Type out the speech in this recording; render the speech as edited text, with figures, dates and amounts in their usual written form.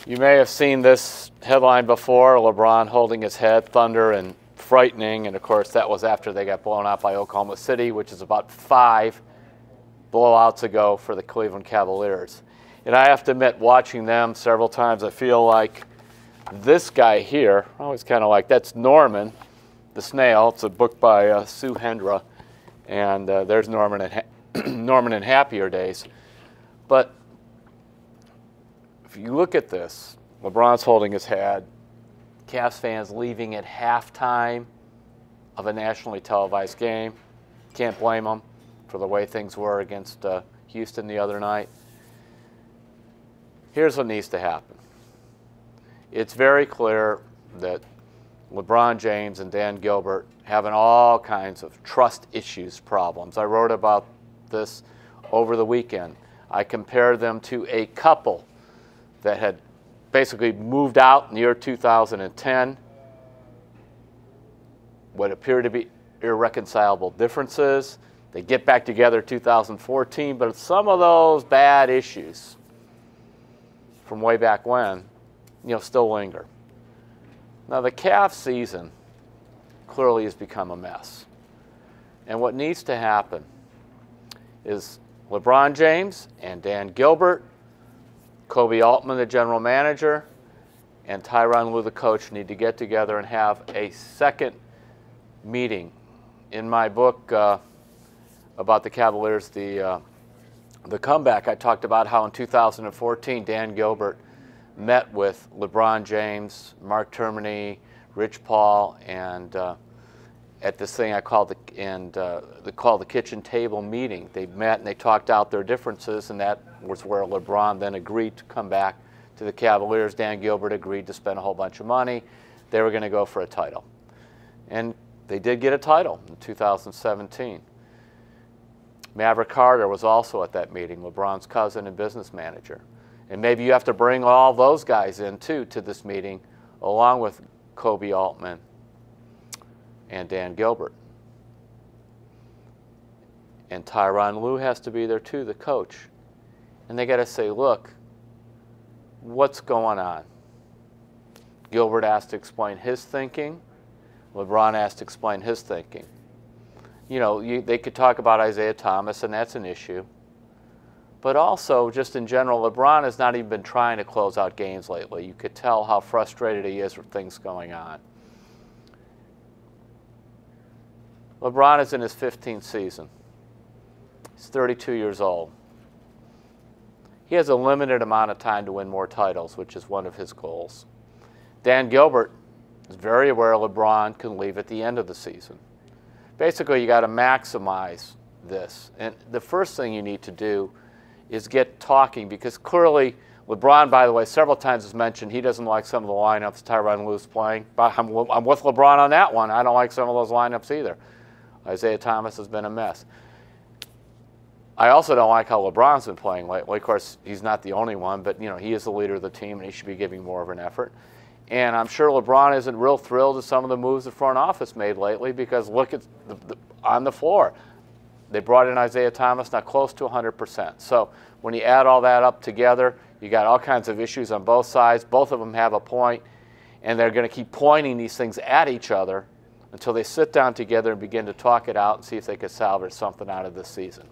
You may have seen this headline before, LeBron holding his head, thunder and frightening, and of course that was after they got blown out by Oklahoma City, which is about 5 blowouts ago for the Cleveland Cavaliers. And I have to admit, watching them several times, I feel like this guy here, I always kind of like, that's Norman the Snail. It's a book by Sue Hendra, and there's Norman in Happier Days. But if you look at this, LeBron's holding his head, Cavs fans leaving at halftime of a nationally televised game. Can't blame them for the way things were against Houston the other night. Here's what needs to happen. It's very clear that LeBron-James and Dan-Gilbert having all kinds of trust issues problems. I wrote about this over the weekend. I compared them to a couple that had basically moved out in the year 2010, what appeared to be irreconcilable differences. They get back together in 2014, but some of those bad issues from way back when, still linger. Now the Cavs season clearly has become a mess. And what needs to happen is LeBron James and Dan Gilbert, Kobe Altman, the general manager, and Tyronn Lue, the coach, need to get together and have a second meeting. In my book about the Cavaliers, the comeback, I talked about how in 2014 Dan Gilbert met with LeBron James, Mark Termini, Rich Paul, and at this thing I called the kitchen table meeting. They met and they talked out their differences, and that was where LeBron then agreed to come back to the Cavaliers. Dan Gilbert agreed to spend a whole bunch of money. They were going to go for a title. And they did get a title in 2017. Maverick Carter was also at that meeting, LeBron's cousin and business manager. And maybe you have to bring all those guys in, too, to this meeting, along with Kobe Altman and Dan Gilbert. And Tyronn Lue has to be there, too, the coach. And they got to say, look, what's going on? Gilbert has to explain his thinking. LeBron has to explain his thinking. They could talk about Isaiah Thomas, and that's an issue. But also, just in general, LeBron has not even been trying to close out games lately. You could tell how frustrated he is with things going on. LeBron is in his 15th season. He's 32 years old. He has a limited amount of time to win more titles, which is one of his goals. Dan Gilbert is very aware LeBron can leave at the end of the season. Basically, you got to maximize this. And the first thing you need to do is get talking, because clearly LeBron, by the way, several times has mentioned he doesn't like some of the lineups Tyronn Lue's playing. But I'm with LeBron on that one. I don't like some of those lineups either. Isaiah Thomas has been a mess. I also don't like how LeBron's been playing lately. Of course, he's not the only one, but he is the leader of the team, and he should be giving more of an effort. And I'm sure LeBron isn't real thrilled with some of the moves the front office made lately, because look at on the floor. They brought in Isaiah Thomas, not close to 100%. So when you add all that up together, you got all kinds of issues on both sides. Both of them have a point, and they're going to keep pointing these things at each other until they sit down together and begin to talk it out and see if they can salvage something out of this season.